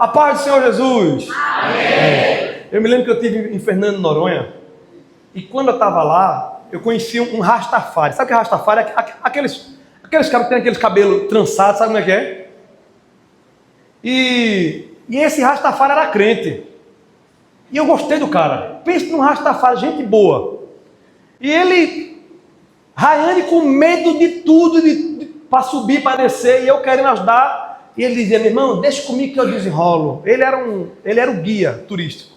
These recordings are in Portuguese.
A paz do Senhor Jesus. Amém. Eu me lembro que eu estive em Fernando de Noronha. E quando eu estava lá, eu conheci um Rastafari. Sabe o que é Rastafari? Aqueles caras que têm aqueles cabelos trançados, sabe como é que é? E esse Rastafari era crente. E eu gostei do cara. Pensa num Rastafari, gente boa. E ele, Rayane com medo de tudo, para subir, para descer, e eu querendo ajudar. E ele dizia, meu irmão, deixa comigo que eu desenrolo. Ele era o guia turístico.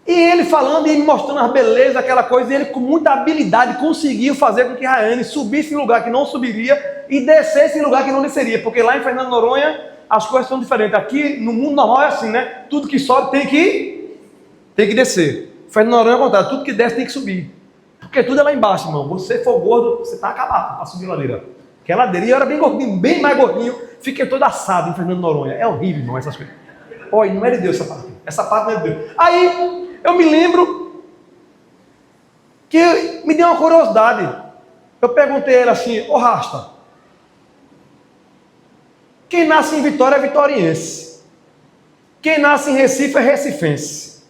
E ele falando e me mostrando as belezas, aquela coisa, e ele com muita habilidade conseguiu fazer com que Rayane subisse em lugar que não subiria e descesse em lugar que não desceria. Porque lá em Fernando de Noronha as coisas são diferentes. Aqui no mundo normal é assim, né? Tudo que sobe tem que descer. Fernando de Noronha é o contrário, tudo que desce tem que subir. Porque tudo é lá embaixo, irmão. Você for gordo, você está acabado para subir a ladeira. Porque a ladeira, eu era bem gordinho, bem mais gordinho, fiquei todo assado em Fernando de Noronha. É horrível, irmão, essas coisas. Olha, não é de Deus essa parte. Essa parte não é de Deus. Aí, eu me lembro que me deu uma curiosidade. Eu perguntei a ele assim, ô Rasta, quem nasce em Vitória é vitoriense. Quem nasce em Recife é recifense.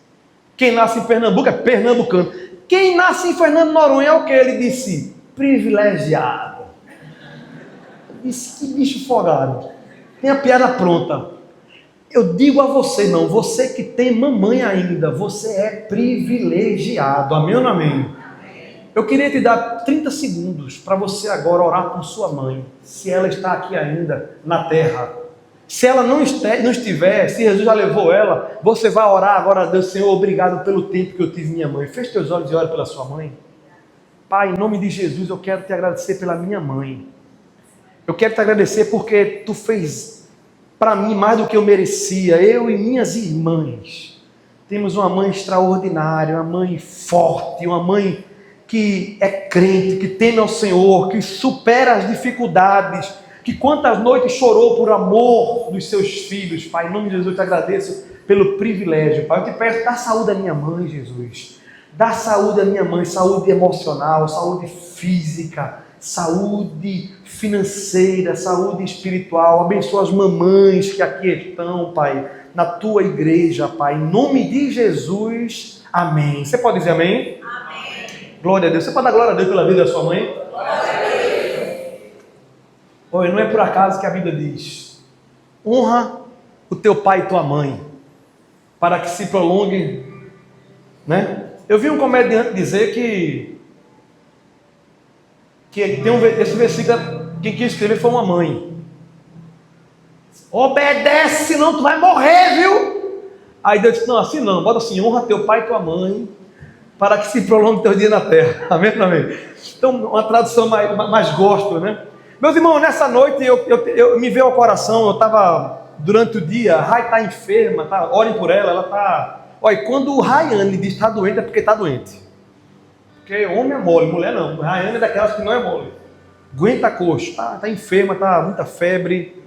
Quem nasce em Pernambuco é pernambucano. Quem nasce em Fernando de Noronha é o que? Ele disse, privilegiado. Eu disse, que bicho folgado. Tem a piada pronta. Eu digo a você, não, você que tem mamãe ainda, você é privilegiado. Amém ou não amém? Eu queria te dar 30 segundos para você agora orar por sua mãe, se ela está aqui ainda na terra. Se ela não estiver, se Jesus já levou ela, você vai orar agora a Deus, Senhor, obrigado pelo tempo que eu tive minha mãe. Feche teus olhos e ore pela sua mãe. Pai, em nome de Jesus, eu quero te agradecer pela minha mãe. Eu quero te agradecer porque tu fez para mim mais do que eu merecia. Eu e minhas irmãs temos uma mãe extraordinária, uma mãe forte, uma mãe que é crente, que teme ao Senhor, que supera as dificuldades, que quantas noites chorou por amor dos seus filhos. Pai, em nome de Jesus eu te agradeço pelo privilégio. Pai, eu te peço, dá saúde à minha mãe, Jesus. Dá saúde à minha mãe, saúde emocional, saúde física, saúde financeira, saúde espiritual. Abençoa as mamães que aqui estão, Pai, na tua igreja, Pai. Em nome de Jesus, amém. Você pode dizer amém? Glória a Deus. Você pode dar glória a Deus pela vida da sua mãe? Glória a Deus. Olha, não é por acaso que a Bíblia diz: honra o teu pai e tua mãe, para que se prolongue, né? Eu vi um comediante dizer que tem esse versículo, quem quis escrever foi uma mãe. Obedece, senão tu vai morrer, viu? Aí Deus disse: não, assim não, bota assim: honra teu pai e tua mãe, para que se prolongue teu dia na terra. Amém, amém? Então, uma tradução mais gospel, né? Meus irmãos, nessa noite eu me veio ao coração, eu estava durante o dia, a Rai está enferma, tá? Orem por ela, ela está... Olha, quando o Rayane diz que está doente, é porque está doente. Porque homem é mole, mulher não. Rayane é daquelas que não é mole. Aguenta a coxa, tá enferma, tá muita febre,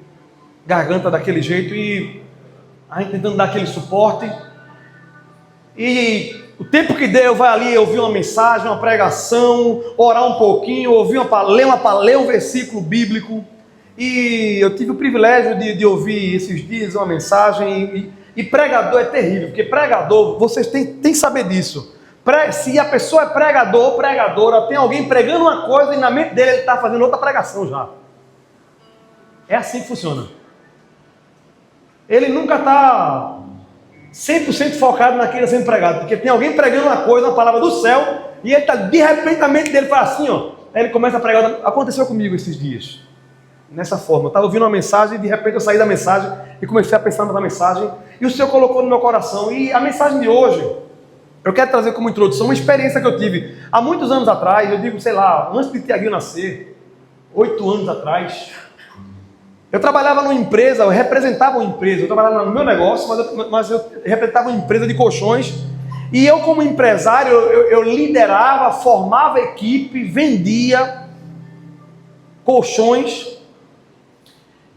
garganta daquele jeito, e a gente tentando dar aquele suporte. E o tempo que deu, vai ali ouvir uma mensagem, uma pregação, orar um pouquinho, ler um versículo bíblico. E eu tive o privilégio de ouvir esses dias uma mensagem. E pregador é terrível, porque pregador, vocês têm que saber disso. Se a pessoa é pregador ou pregadora, tem alguém pregando uma coisa e na mente dele ele está fazendo outra pregação já. É assim que funciona. Ele nunca está 100% focado naquilo sendo pregado, porque tem alguém pregando uma coisa, uma palavra do céu, e ele está, de repente, a mente dele fala assim, ó, aí ele começa a pregar. Aconteceu comigo esses dias, nessa forma. Eu estava ouvindo uma mensagem, e de repente eu saí da mensagem, e comecei a pensar na mensagem, e o Senhor colocou no meu coração. E a mensagem de hoje, eu quero trazer como introdução uma experiência que eu tive há muitos anos atrás. Eu digo, sei lá, antes de Tiaguinho nascer, 8 anos atrás. Eu trabalhava numa empresa, eu representava uma empresa. Eu trabalhava no meu negócio, mas eu representava uma empresa de colchões. E eu, como empresário, eu liderava, formava equipe, vendia colchões.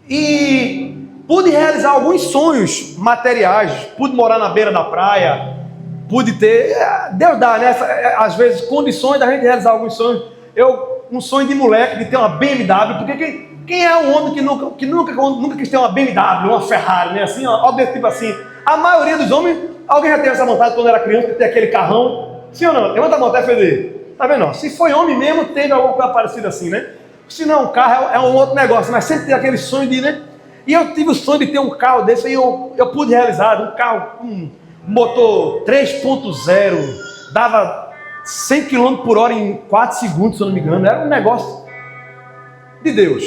E pude realizar alguns sonhos materiais. Pude morar na beira da praia. Pude ter... Deus dá, né? Às vezes, condições da gente realizar alguns sonhos. um sonho de moleque de ter uma BMW, porque quem é o homem que nunca quis ter uma BMW, uma Ferrari, né? Assim, algo desse tipo assim. A maioria dos homens, alguém já teve essa vontade quando era criança, de ter aquele carrão. Sim ou não? Levanta a mão até feder. Tá vendo? Se foi homem mesmo, teve alguma coisa parecida assim, né? Se não, um carro é um outro negócio, mas sempre tem aquele sonho de, né? E eu tive o sonho de ter um carro desse e eu pude realizar. Um carro com motor 3.0, dava 100 km por hora em 4 segundos, se eu não me engano. Era um negócio de Deus.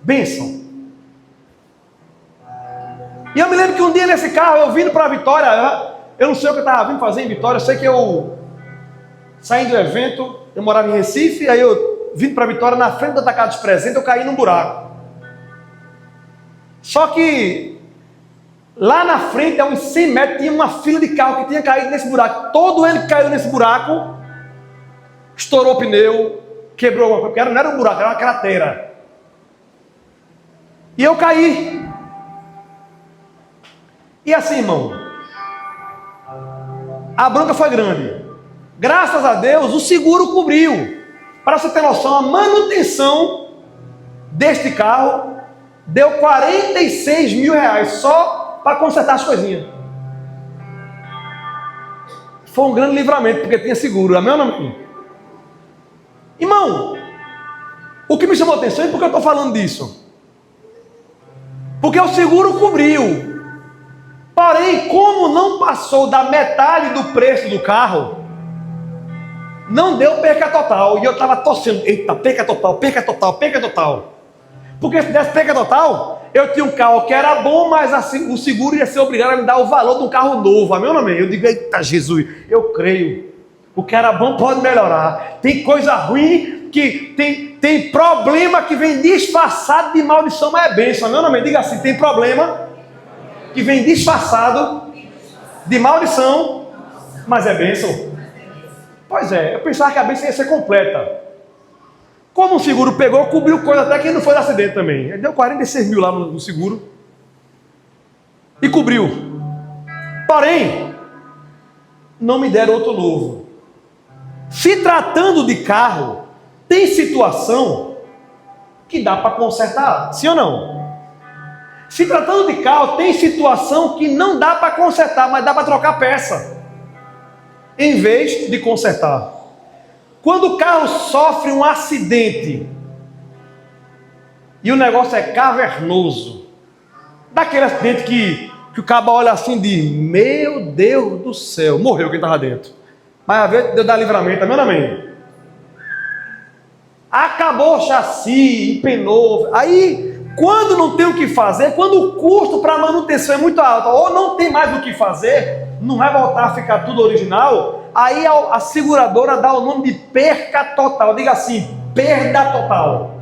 Bênção. E eu me lembro que um dia nesse carro, eu vindo para Vitória, eu não sei o que eu estava vindo fazer em Vitória, eu sei que eu saindo do evento, eu morava em Recife, aí eu vindo para Vitória, na frente do atacado de presente, eu caí num buraco. Só que lá na frente, a uns 100 metros, tinha uma fila de carro que tinha caído nesse buraco. Todo ele que caiu nesse buraco, estourou o pneu, quebrou uma coisa, porque não era um buraco, era uma cratera. E eu caí. E assim, irmão, a bronca foi grande. Graças a Deus, o seguro cobriu. Para você ter noção, a manutenção deste carro deu 46 mil reais só para consertar as coisinhas. Foi um grande livramento, porque tinha seguro. Amém ou não? Irmão, o que me chamou a atenção é porque eu estou falando disso. Porque o seguro cobriu. Porém, como não passou da metade do preço do carro, não deu perca total. E eu estava torcendo, eita, perca total, perca total, perca total. Porque se desse perca total, eu tinha um carro que era bom, mas assim, o seguro ia ser obrigado a me dar o valor de um carro novo. Amém ou não? Eu digo, eita Jesus, eu creio. O que era bom pode melhorar. Tem coisa ruim, que tem problema que vem disfarçado de maldição, mas é bênção. Amém ou não? Diga assim, tem problema que vem disfarçado de maldição, mas é bênção. Pois é, eu pensava que a bênção ia ser completa. Como o seguro pegou, cobriu coisa até que não foi de acidente também. Ele deu 46 mil lá no seguro. E cobriu. Porém, não me deram outro novo. Se tratando de carro, tem situação que dá para consertar. Sim ou não? Se tratando de carro, tem situação que não dá para consertar, mas dá para trocar peça, em vez de consertar. Quando o carro sofre um acidente e o negócio é cavernoso, daquele acidente que o cabo olha assim e diz, meu Deus do céu, morreu quem estava dentro. Mas a vez Deus dá livramento, amém? Acabou o chassi, empenou. Aí, quando não tem o que fazer, quando o custo para manutenção é muito alto, ou não tem mais o que fazer, não vai voltar a ficar tudo original, aí a seguradora dá o nome de perca total. Diga assim, perda total.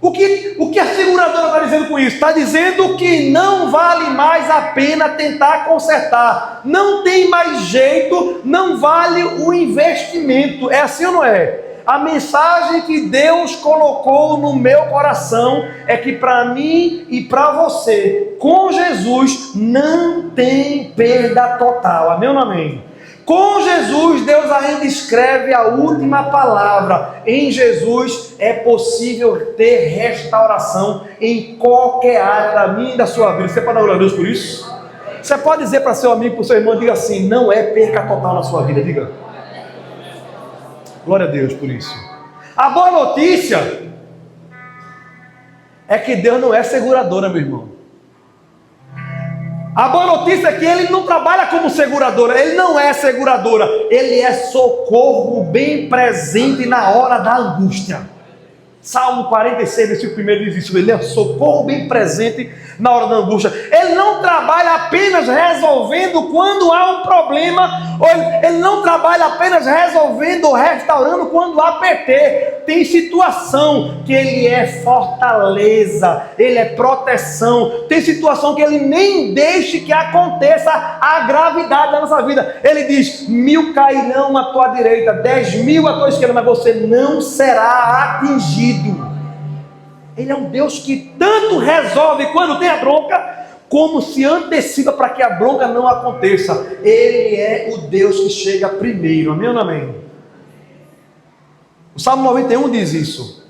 O que a seguradora está dizendo com isso? Está dizendo que não vale mais a pena tentar consertar. Não tem mais jeito, não vale o investimento. É assim ou não é? A mensagem que Deus colocou no meu coração é que para mim e para você, com Jesus, não tem perda total. Amém ou não amém? Com Jesus, Deus ainda escreve a última palavra. Em Jesus é possível ter restauração em qualquer área da minha e da sua vida. Você pode dar glória a Deus por isso? Você pode dizer para seu amigo, para o seu irmão, diga assim, não é perca total na sua vida, diga. Glória a Deus por isso. A boa notícia é que Deus não é seguradora, meu irmão. A boa notícia é que Ele não trabalha como seguradora. Ele não é seguradora. Ele é socorro bem presente na hora da angústia. Salmo 46, versículo 1 diz isso. Ele é socorro bem presente na hora da angústia. Ele não trabalha apenas resolvendo quando há um problema, ou ele não trabalha apenas resolvendo ou restaurando quando há PT. Tem situação que Ele é fortaleza, Ele é proteção. Tem situação que Ele nem deixa que aconteça a gravidade da nossa vida. Ele diz, 1000 cairão à tua direita, 10.000 à tua esquerda, mas você não será atingido. Ele é um Deus que tanto resolve quando tem a bronca, como se antecipa para que a bronca não aconteça. Ele é o Deus que chega primeiro, amém ou não amém? O Salmo 91 diz isso.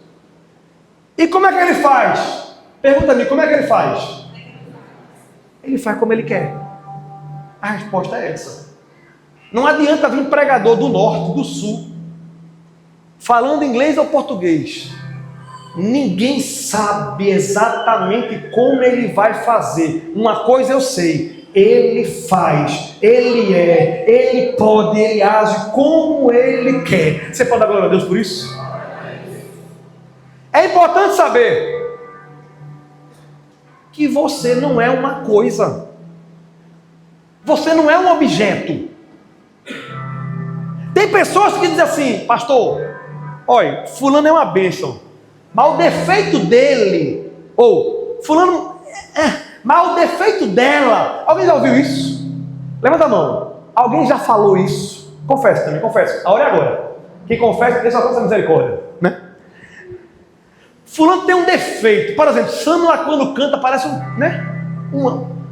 E como é que ele faz? Pergunta-me, como é que ele faz? Ele faz como ele quer. A resposta é essa. Não adianta vir pregador do norte, do sul, falando inglês ou português. Ninguém sabe exatamente como ele vai fazer. Uma coisa eu sei: ele faz, ele é, ele pode, ele age como ele quer. Você pode dar glória a Deus por isso? É importante saber que você não é uma coisa, você não é um objeto. Tem pessoas que dizem assim: pastor, olha, fulano é uma bênção, mas o defeito dele, ou fulano, mas o defeito dela. Alguém já ouviu isso? Levanta a mão. Alguém já falou isso? Confessa também, confessa. A hora é agora. Quem confessa, deixa a nossa misericórdia, né? Fulano tem um defeito. Por exemplo, Sâmula quando canta parece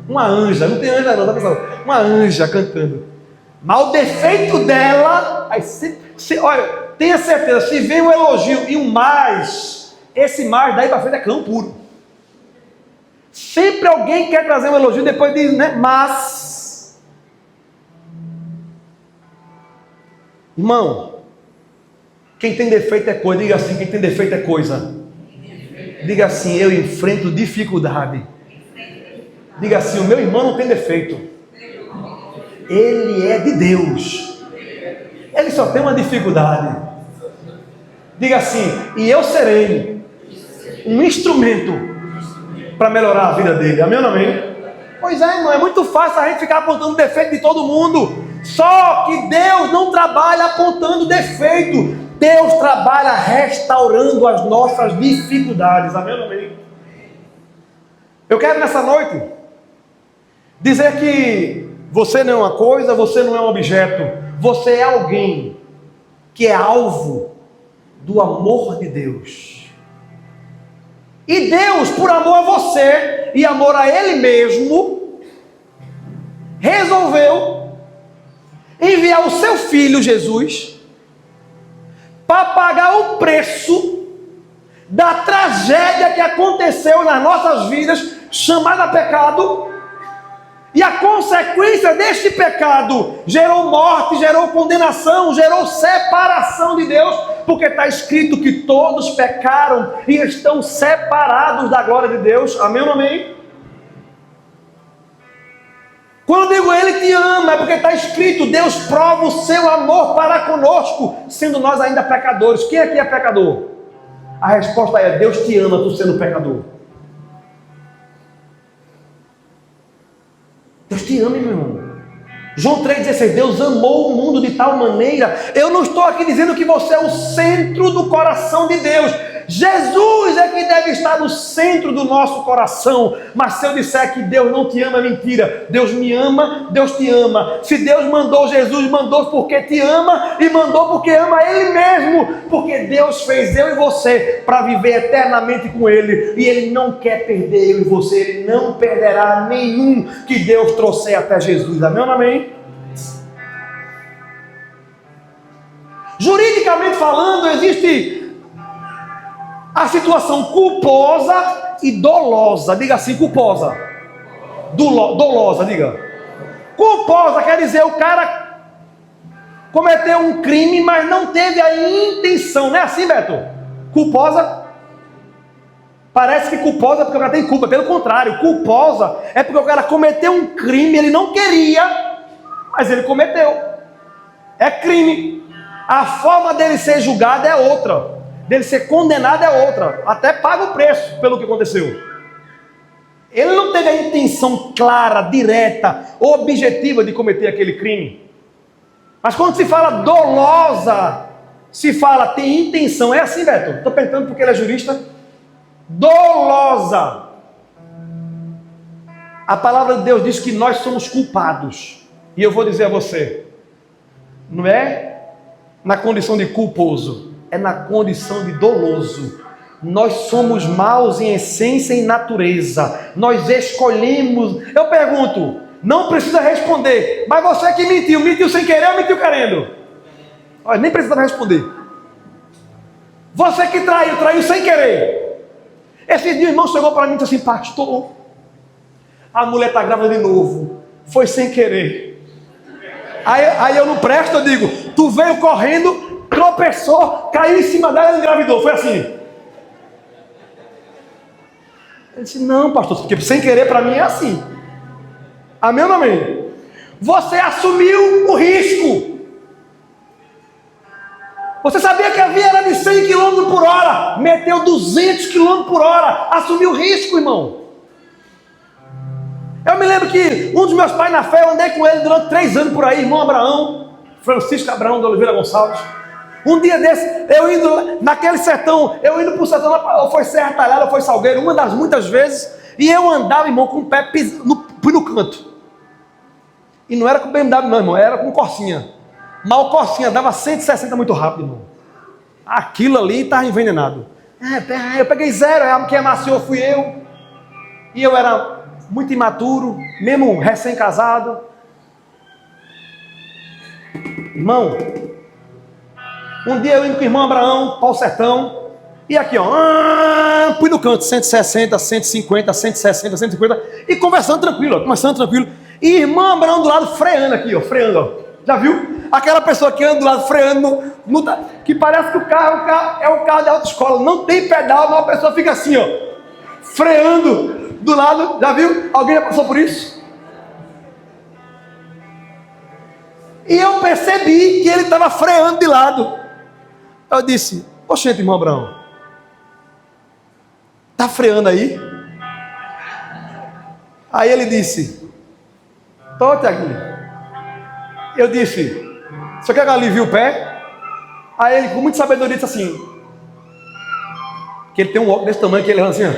uma anja. Não tem anja não, tá pensando? Uma anja cantando. Mas o defeito dela, aí olha, tenha certeza, se vem um elogio e um mais, esse mais daí para frente é cão puro. Sempre alguém quer trazer um elogio, depois diz, né? Mas, irmão, quem tem defeito é coisa. Diga assim: quem tem defeito é coisa. Diga assim: eu enfrento dificuldade. Diga assim: o meu irmão não tem defeito. Ele é de Deus. Ele só tem uma dificuldade. Diga assim: e eu serei um instrumento para melhorar a vida dele. Amém ou não amém? Pois é, irmão, é muito fácil a gente ficar apontando defeito de todo mundo. Só que Deus não trabalha apontando defeito. Deus trabalha restaurando as nossas dificuldades. Amém ou não amém? Eu quero nessa noite dizer que você não é uma coisa, você não é um objeto. Você é alguém que é alvo do amor de Deus. E Deus, por amor a você e amor a Ele mesmo, resolveu enviar o seu Filho Jesus para pagar o preço da tragédia que aconteceu nas nossas vidas, chamada pecado. E a consequência deste pecado gerou morte, gerou condenação, gerou separação de Deus, porque está escrito que todos pecaram e estão separados da glória de Deus. Amém ou não amém? Quando eu digo Ele te ama, é porque está escrito: Deus prova o seu amor para conosco, sendo nós ainda pecadores. Quem aqui é pecador? A resposta é: Deus te ama, tu sendo pecador. Deus te ama, meu irmão. João 3,16, Deus amou o mundo de tal maneira. Eu não estou aqui dizendo que você é o centro do coração de Deus. Jesus é que deve estar no centro do nosso coração. Mas se eu disser que Deus não te ama, é mentira. Deus me ama, Deus te ama. Se Deus mandou Jesus, mandou porque te ama e mandou porque ama Ele mesmo. Porque Deus fez eu e você para viver eternamente com Ele. E Ele não quer perder eu e você. Ele não perderá nenhum que Deus trouxer até Jesus. Amém ou não amém? Juridicamente falando, existe a situação culposa e dolosa. Diga assim: culposa. Dolosa, diga. Culposa quer dizer o cara cometeu um crime, mas não teve a intenção. Não é assim, Beto? Culposa. Parece que culposa é porque o cara tem culpa. Pelo contrário, culposa é porque o cara cometeu um crime, ele não queria, mas ele cometeu. É crime. A forma dele ser julgado é outra. Dele ser condenado é outra. Até paga o preço pelo que aconteceu. Ele não teve a intenção clara, direta, objetiva de cometer aquele crime. Mas quando se fala dolosa, se fala tem intenção. É assim, Beto? Estou perguntando porque ele é jurista. Dolosa. A palavra de Deus diz que nós somos culpados. E eu vou dizer a você, não é na condição de culposo, é na condição de doloso. Nós somos maus em essência e natureza. Nós escolhemos. Eu pergunto, não precisa responder, mas você que mentiu sem querer ou mentiu querendo? Olha, nem precisa responder. Você que traiu sem querer. Esse dia o irmão chegou para mim e disse assim: pastor, a mulher está grávida de novo. Foi sem querer. Aí eu não presto, eu digo: tu veio correndo, tropeçou, caiu em cima dela e engravidou. Foi assim. Ele disse: não, pastor, porque sem querer para mim é assim. Amém ou não amém? Você assumiu o risco. Você sabia que a via era de 100 km por hora, meteu 200 km por hora, assumiu o risco, irmão. Eu me lembro que um dos meus pais na fé, eu andei com ele durante 3 anos por aí, irmão Abraão, Francisco Abraão de Oliveira Gonçalves. Um dia desse, eu indo naquele sertão, eu indo para o sertão, ou foi Serra Talhada, ou foi Salgueiro, uma das muitas vezes, e eu andava, irmão, com o pé no canto. E não era com BMW não, irmão, era com Corsinha. Mas o Corsinha dava 160 muito rápido, irmão. Aquilo ali estava envenenado. Eu peguei 0, quem amaciou fui eu. E eu era muito imaturo, mesmo recém-casado. Irmão, um dia eu indo com o irmão Abraão para o sertão, e aqui ó, fui no canto, 160, 150, 160, 150, e conversando tranquilo, e irmão Abraão do lado freando aqui, ó, freando, ó. Já viu? Aquela pessoa que anda do lado freando, que parece que o carro é um carro de autoescola, não tem pedal, mas a pessoa fica assim, ó, freando do lado. Já viu? Alguém já passou por isso? E eu percebi que ele estava freando de lado. Eu disse: oxente, irmão Abraão, tá freando aí? Aí ele disse: tô, Tiaguinho. Eu disse: você quer que eu alivie o pé? Aí ele, com muita sabedoria, disse assim, que ele tem um óculos desse tamanho, que ele assim, ó.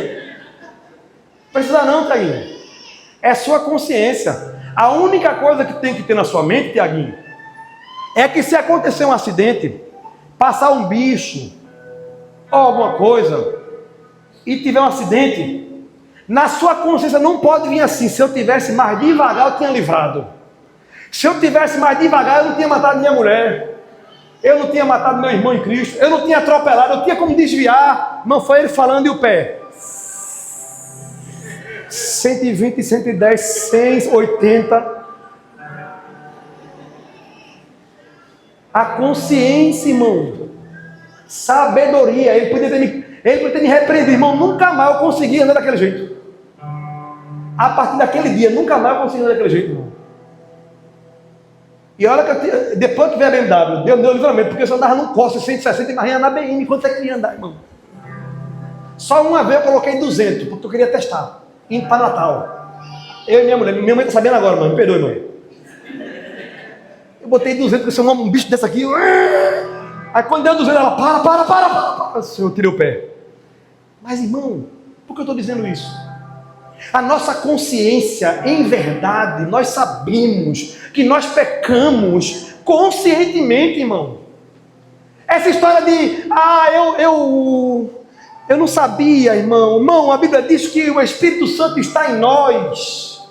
Precisa não, Tiaguinho. É sua consciência. A única coisa que tem que ter na sua mente, Tiaguinho, é que se acontecer um acidente, passar um bicho, ou alguma coisa, e tiver um acidente, na sua consciência não pode vir assim: se eu tivesse mais devagar, eu tinha livrado. Se eu tivesse mais devagar, eu não tinha matado minha mulher, eu não tinha matado meu irmão em Cristo, eu não tinha atropelado, eu tinha como desviar. Não foi ele falando, e o pé? 120, 110, 180. A consciência, irmão, sabedoria. Ele podia ter me repreendido, irmão. Nunca mais eu consegui andar daquele jeito. A partir daquele dia, nunca mais eu consegui andar daquele jeito, irmão. E olha que depois que veio a BMW, deu livramento, porque eu andava num Corsa 160 e mais na BM, enquanto você queria andar, irmão. Só uma vez eu coloquei 200, porque eu queria testar, indo para Natal. Eu e minha mulher, minha mãe está sabendo agora, mãe, me perdoe, mãe. Eu botei 200, porque um bicho desse aqui. Aí quando deu 200, ela, para. Eu tirei o pé. Mas, irmão, por que eu estou dizendo isso? A nossa consciência, em verdade, nós sabemos que nós pecamos conscientemente, irmão. Essa história de, eu não sabia, irmão. Irmão, a Bíblia diz que o Espírito Santo está em nós.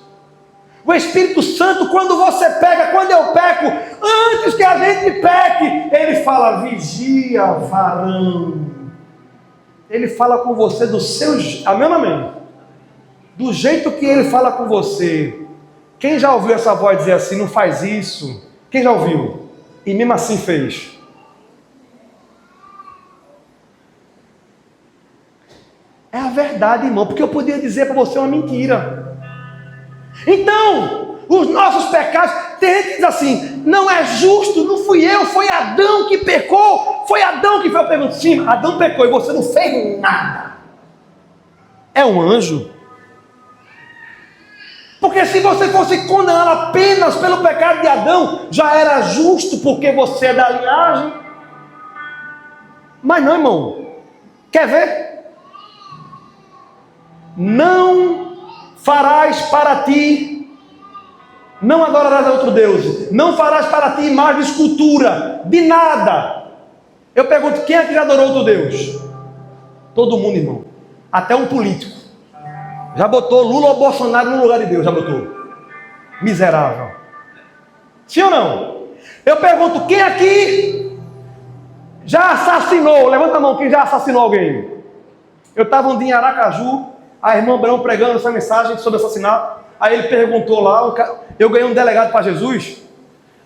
O Espírito Santo, quando você peca, quando eu peco, antes que a gente peque, ele fala: vigia, varão. Ele fala com você do seu... Amém ou amém? Do jeito que ele fala com você. Quem já ouviu essa voz dizer assim: não faz isso? Quem já ouviu? E mesmo assim fez. É a verdade, irmão, porque eu podia dizer para você uma mentira. Então, os nossos pecados, tem gente que diz assim: não é justo, não fui eu, foi Adão que pecou, foi Adão que fez. Eu pergunto: sim, Adão pecou e você não fez nada. É um anjo. Porque se você fosse condenado apenas pelo pecado de Adão, já era justo, porque você é da linhagem. Mas não, irmão. Quer ver? Não farás para ti, não adorarás a outro Deus, não farás para ti imagem de escultura, de nada. Eu pergunto: quem é que já adorou outro Deus? Todo mundo, irmão. Até um político. Já botou Lula ou Bolsonaro no lugar de Deus, já botou. Miserável. Sim ou não? Eu pergunto: quem aqui Já assassinou? Levanta a mão, quem já assassinou alguém? Eu estava um dia em Aracaju, a irmã Brão pregando essa mensagem sobre assassinato. Aí ele perguntou lá, eu ganhei um delegado para Jesus.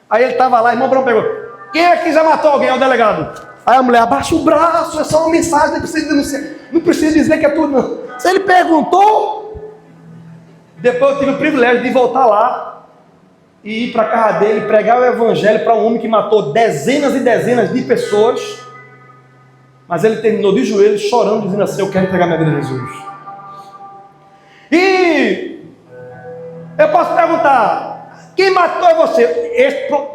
Aí ele estava lá, a irmã Brão perguntou: quem é que já matou alguém? É o delegado. Aí a mulher: abaixa o braço, é só uma mensagem, não precisa denunciar, não precisa dizer que é tudo, não. Se ele perguntou, depois eu tive o privilégio de voltar lá e ir para a casa dele, pregar o evangelho para um homem que matou dezenas e dezenas de pessoas, mas ele terminou de joelhos, chorando, dizendo assim: eu quero entregar minha vida a Jesus. E eu posso perguntar: quem matou é você?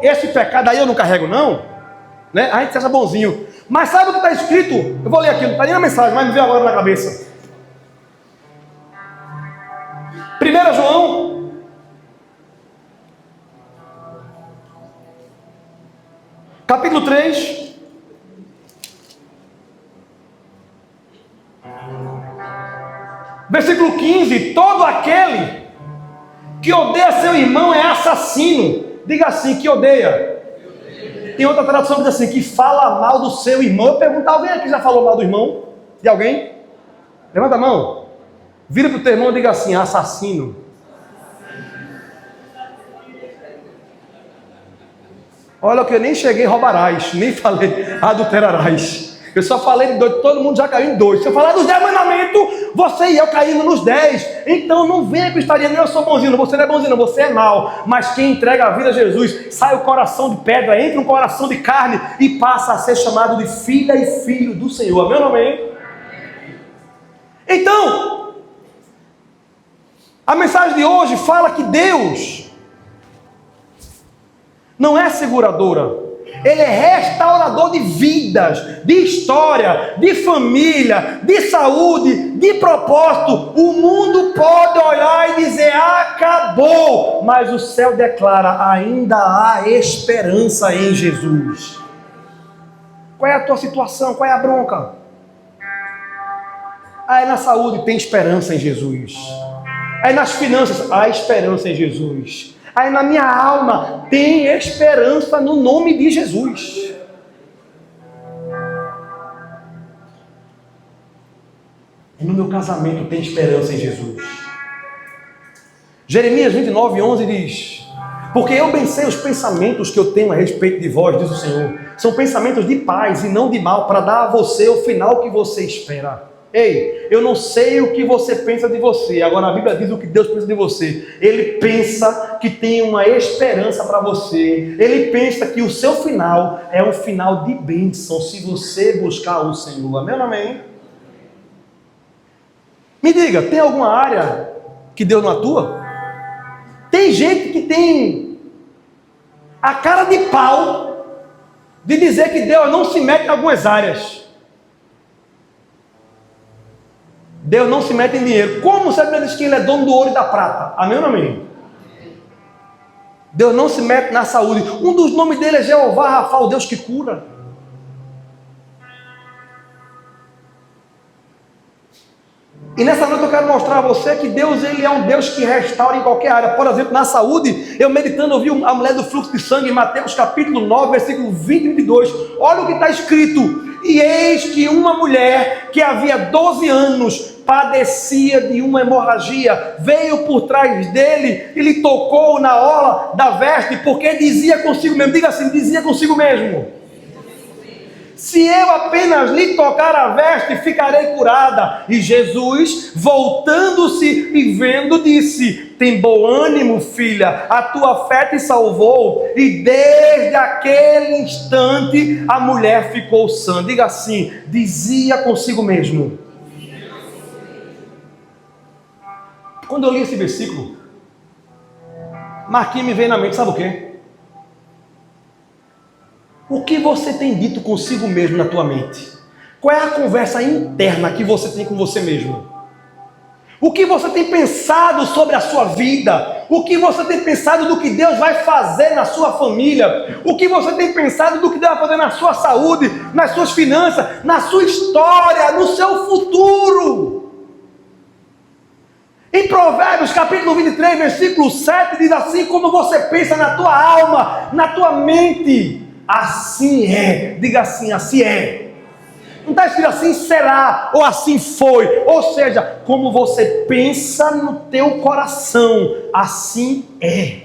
Esse pecado aí eu não carrego, não, né? A gente se acha bonzinho, mas sabe o que está escrito? Eu vou ler aqui, não está nem na mensagem, mas me veio agora na cabeça. 1 João capítulo 3, versículo 15: todo aquele que odeia seu irmão é assassino. Diga assim: que odeia. Tem outra tradução que diz assim: que fala mal do seu irmão. Eu pergunto: alguém aqui já falou mal do irmão? De alguém? Levanta a mão. Vira para o teu irmão e diga assim: assassino. Olha que eu nem cheguei: roubarás, nem falei adulterarás. Eu só falei de 2, todo mundo já caiu em 2. Se eu falar dos 10 mandamentos, você e eu caímos nos 10. Então não venha com historinha: eu sou bonzinho. Você não é bonzinho, você é mau. Mas quem entrega a vida a Jesus, sai o coração de pedra, entra um coração de carne e passa a ser chamado de filha e filho do Senhor. Amém ou não amém? Então, a mensagem de hoje fala que Deus não é seguradora, Ele é restaurador de vidas, de história, de família, de saúde, de propósito. O mundo pode olhar e dizer: acabou, mas o céu declara: ainda há esperança em Jesus. Qual é a tua situação? Qual é a bronca? Aí na saúde tem esperança em Jesus. Aí nas finanças há esperança em Jesus. Aí na minha alma tem esperança no nome de Jesus. E no meu casamento tem esperança em Jesus. Jeremias 29:11 diz: porque eu bem sei os pensamentos que eu tenho a respeito de vós, diz o Senhor. São pensamentos de paz e não de mal, para dar a você o final que você espera. Ei, eu não sei o que você pensa de você. Agora a Bíblia diz o que Deus pensa de você. Ele pensa que tem uma esperança para você. Ele pensa que o seu final é um final de bênção, se você buscar o Senhor. Amém ou amém? Me diga, tem alguma área que Deus não atua? Tem gente que tem a cara de pau de dizer que Deus não se mete em algumas áreas. Deus não se mete em dinheiro. Como você diz que Ele é dono do ouro e da prata? Amém ou não amém? Deus não se mete na saúde. Um dos nomes dele é Jeová Rafa, o Deus que cura. E nessa noite eu quero mostrar a você que Deus, Ele é um Deus que restaura em qualquer área. Por exemplo, na saúde, eu meditando, eu vi a mulher do fluxo de sangue em Mateus capítulo 9, versículo 20 e 22. Olha o que está escrito: e eis que uma mulher que havia 12 anos padecia de uma hemorragia, veio por trás dele e lhe tocou na orla da veste, porque dizia consigo mesmo, diga assim, dizia consigo mesmo: se eu apenas lhe tocar a veste, ficarei curada. E Jesus, voltando-se e vendo, disse: tem bom ânimo, filha, a tua fé te salvou. E desde aquele instante a mulher ficou sã. Diga assim, dizia consigo mesmo. Quando eu li esse versículo, Marquinhos me veio na mente, sabe o quê? O que você tem dito consigo mesmo na tua mente? Qual é a conversa interna que você tem com você mesmo? O que você tem pensado sobre a sua vida? O que você tem pensado do que Deus vai fazer na sua família? O que você tem pensado do que Deus vai fazer na sua saúde, nas suas finanças, na sua história, no seu futuro? Em Provérbios capítulo 23, versículo 7, diz assim: como você pensa na tua alma, na tua mente, assim é. Diga assim, assim é. Não está escrito assim será, ou assim foi. Ou seja, como você pensa no teu coração, assim é.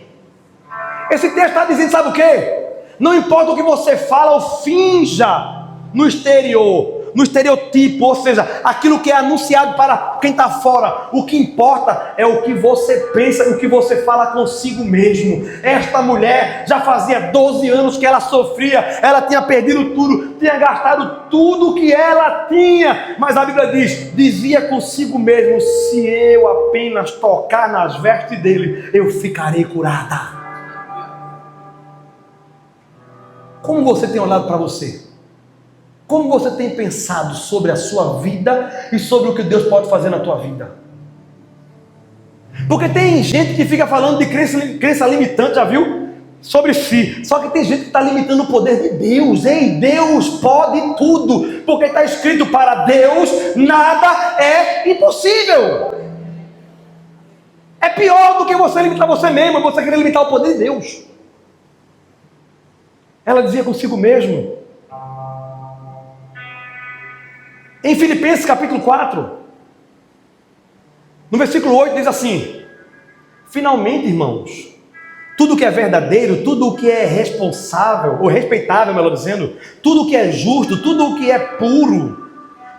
Esse texto está dizendo, sabe o quê? Não importa o que você fala ou finja no exterior, no estereotipo, ou seja, aquilo que é anunciado para quem está fora. O que importa é o que você pensa e o que você fala consigo mesmo. Esta mulher já fazia 12 anos que ela sofria, ela tinha perdido tudo, tinha gastado tudo que ela tinha, mas a Bíblia dizia consigo mesmo: se eu apenas tocar nas vestes dele, eu ficarei curada. Como você tem olhado para você? Como você tem pensado sobre a sua vida e sobre o que Deus pode fazer na tua vida? Porque tem gente que fica falando de crença limitante, já viu? Sobre si. Só que tem gente que está limitando o poder de Deus. Ei, Deus pode tudo. Porque está escrito: para Deus nada é impossível. É pior do que você limitar você mesmo, você querer limitar o poder de Deus. Ela dizia consigo mesmo. Em Filipenses capítulo 4, no versículo 8 diz assim: finalmente, irmãos, tudo que é verdadeiro, tudo o que é responsável, ou respeitável, melhor dizendo, tudo o que é justo, tudo o que é puro,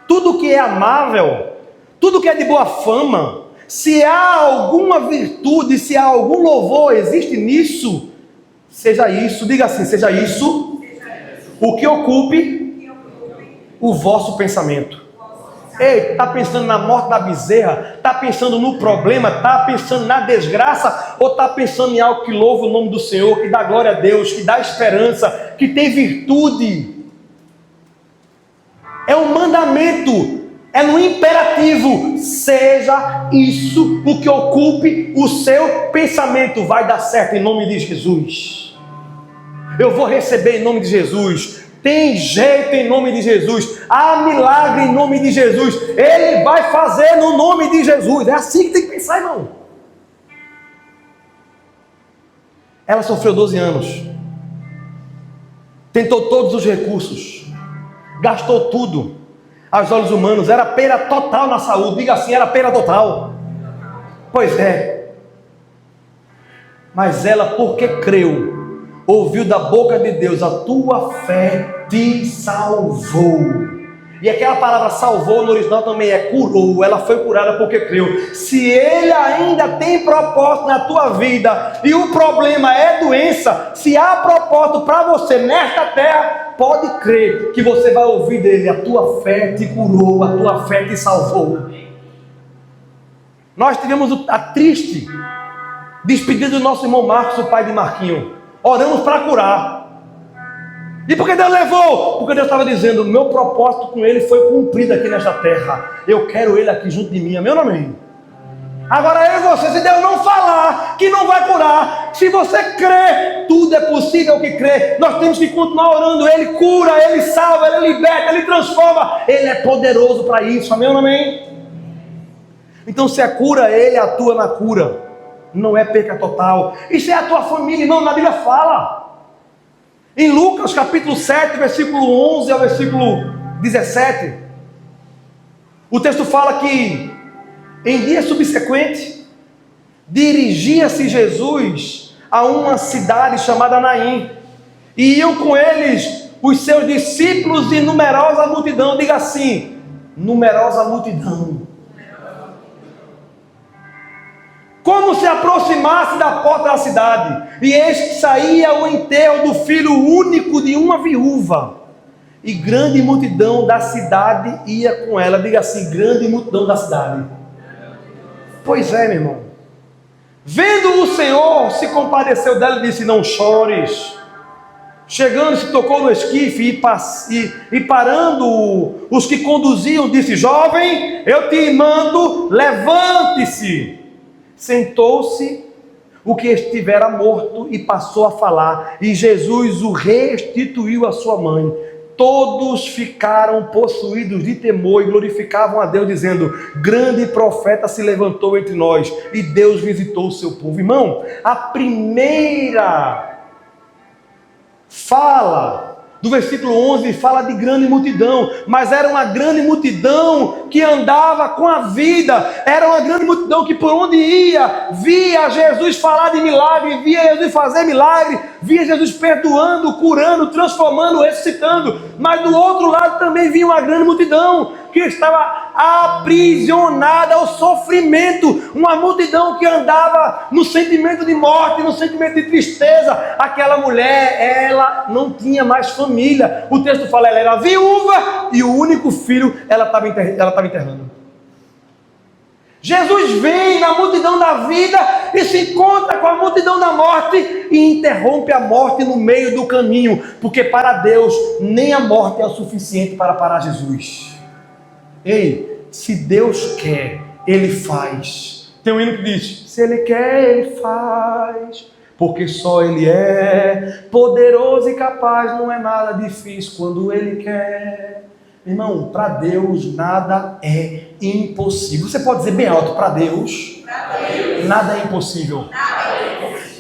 tudo o que é amável, tudo o que é de boa fama, se há alguma virtude, se há algum louvor, existe nisso, seja isso, diga assim, seja isso, o que ocupe o vosso pensamento. Ei, está pensando na morte da bezerra? Está pensando no problema? Está pensando na desgraça? Ou está pensando em algo que louva o nome do Senhor, que dá glória a Deus, que dá esperança, que tem virtude? É um mandamento, é no imperativo: seja isso o que ocupe o seu pensamento. Vai dar certo em nome de Jesus. Eu vou receber em nome de Jesus. Tem jeito em nome de Jesus. Há milagre em nome de Jesus. Ele vai fazer no nome de Jesus. É assim que tem que pensar, irmão. Ela sofreu 12 anos. Tentou todos os recursos. Gastou tudo. Aos olhos humanos, era perda total na saúde. Diga assim, era perda total. Pois é. Mas ela, porque creu, ouviu da boca de Deus: a tua fé te salvou. E aquela palavra salvou no original também é curou. Ela foi curada porque creu. Se Ele ainda tem propósito na tua vida e o problema é doença, se há propósito para você nesta terra, pode crer que você vai ouvir dele: a tua fé te curou, a tua fé te salvou. Nós tivemos a triste despedida do nosso irmão Marcos, o pai de Marquinho. Oramos para curar. E por que Deus levou? Porque Deus estava dizendo: o meu propósito com ele foi cumprido aqui nesta terra. Eu quero ele aqui junto de mim. Amém ou não amém? Agora eu e você, se Deus não falar que não vai curar, se você crê, tudo é possível que crê. Nós temos que continuar orando. Ele cura, ele salva, ele liberta, ele transforma. Ele é poderoso para isso. Amém ou não amém? Então, se é cura, ele atua na cura. Não é perca total. Isso é a tua família, irmão. Na Bíblia fala. Em Lucas capítulo 7, versículo 11 ao versículo 17, o texto fala que em dia subsequente dirigia-se Jesus a uma cidade chamada Naim, e iam com eles os seus discípulos e numerosa multidão. Diga assim: numerosa multidão. Como se aproximasse da porta da cidade, e eis que saía o enterro do filho único de uma viúva, e grande multidão da cidade ia com ela. Diga assim: grande multidão da cidade. Pois é, meu irmão. Vendo o Senhor, se compadeceu dela e disse: não chores. Chegando, se tocou no esquife e parando os que conduziam, disse: jovem, eu te mando, levante-se. Sentou-se o que estivera morto e passou a falar, e Jesus o restituiu à sua mãe. Todos ficaram possuídos de temor e glorificavam a Deus, dizendo: grande profeta se levantou entre nós, e Deus visitou o seu povo. Irmão, a primeira fala, do versículo 11, fala de grande multidão, mas era uma grande multidão que andava com a vida, era uma grande multidão que por onde ia, via Jesus falar de milagre, via Jesus fazer milagre, via Jesus perdoando, curando, transformando, ressuscitando, mas do outro lado também vinha uma grande multidão que estava aprisionada ao sofrimento, uma multidão que andava no sentimento de morte, no sentimento de tristeza. Aquela mulher, ela não tinha mais família, o texto fala, ela era viúva e o único filho ela estava enterrando. Jesus vem na multidão da vida e se encontra com a multidão da morte e interrompe a morte no meio do caminho, porque para Deus nem a morte é o suficiente para parar Jesus. Ei, se Deus quer, Ele faz. Tem um hino que diz, se Ele quer, Ele faz, porque só Ele é poderoso e capaz, não é nada difícil quando Ele quer. Irmão, para Deus nada é impossível. Você pode dizer bem alto, para Deus nada é impossível.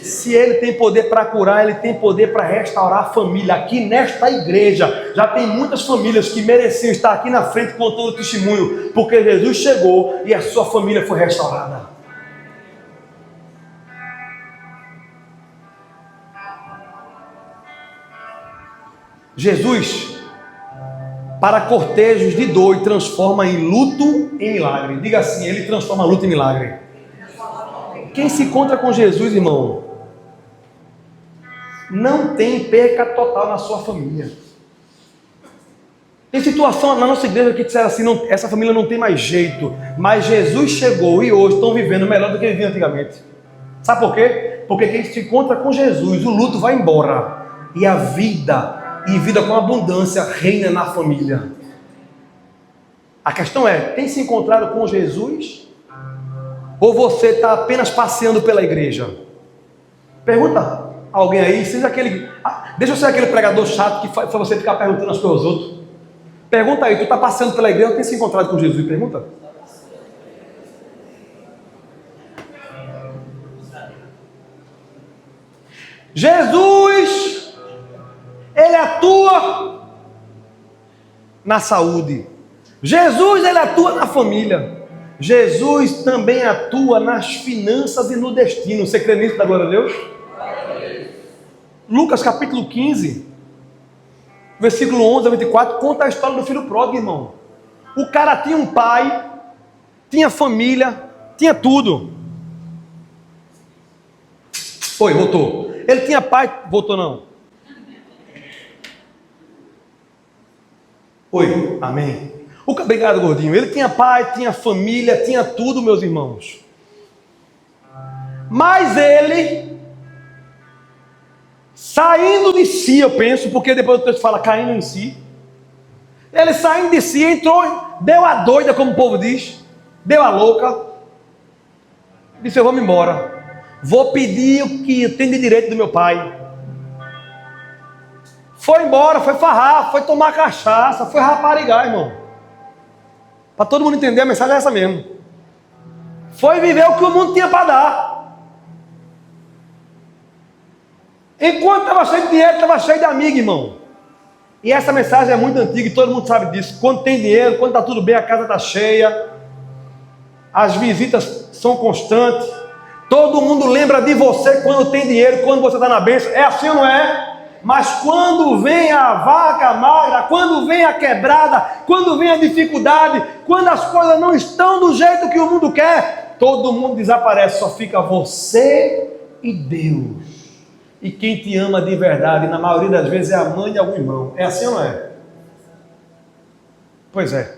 Se Ele tem poder para curar, Ele tem poder para restaurar a família. Aqui nesta igreja, já tem muitas famílias que mereciam estar aqui na frente contando o testemunho, porque Jesus chegou e a sua família foi restaurada. Jesus, para cortejos de dor, transforma em luto em milagre. Diga assim, Ele transforma luto em milagre. Quem se encontra com Jesus, irmão, não tem perca total na sua família. Tem situação na nossa igreja que disseram assim, não, essa família não tem mais jeito, mas Jesus chegou e hoje estão vivendo melhor do que viviam antigamente. Sabe por quê? Porque quem se encontra com Jesus, o luto vai embora e a vida, e vida com abundância, reina na família. A questão é, tem se encontrado com Jesus? Ou você está apenas passeando pela igreja? Pergunta alguém aí, seja aquele, deixa eu ser aquele pregador chato que faz você ficar perguntando as coisas aos outros. Pergunta aí, tu está passeando pela igreja ou tem se encontrado com Jesus? Pergunta. Jesus, Ele atua na saúde. Jesus, Ele atua na família. Jesus também atua nas finanças e no destino. Você crê nisso, da glória a Deus? Lucas capítulo 15, versículo 11 a 24, conta a história do filho pródigo, irmão. O cara tinha um pai, tinha família, tinha tudo. Foi, voltou. Ele tinha pai, voltou não. Oi, amém. Obrigado, gordinho. Ele tinha pai, tinha família, tinha tudo, meus irmãos. Mas ele, saindo de si, eu penso, porque depois o texto fala caindo em si. Ele saindo de si, entrou, deu a doida, como o povo diz, deu a louca. Disse, eu vou me embora. Vou pedir o que tem de direito do meu pai. Foi embora, foi farrar, foi tomar cachaça, foi raparigar, irmão. Para todo mundo entender, a mensagem é essa mesmo. Foi viver o que o mundo tinha para dar. Enquanto estava cheio de dinheiro, estava cheio de amigo, irmão. E essa mensagem é muito antiga e todo mundo sabe disso. Quando tem dinheiro, quando está tudo bem, a casa está cheia. As visitas são constantes. Todo mundo lembra de você quando tem dinheiro, quando você está na bênção. É assim ou não é? Mas quando vem a vaca magra, quando vem a quebrada, quando vem a dificuldade, quando as coisas não estão do jeito que o mundo quer, todo mundo desaparece, só fica você e Deus. E quem te ama de verdade, na maioria das vezes, é a mãe de algum irmão. É assim ou não é? Pois é.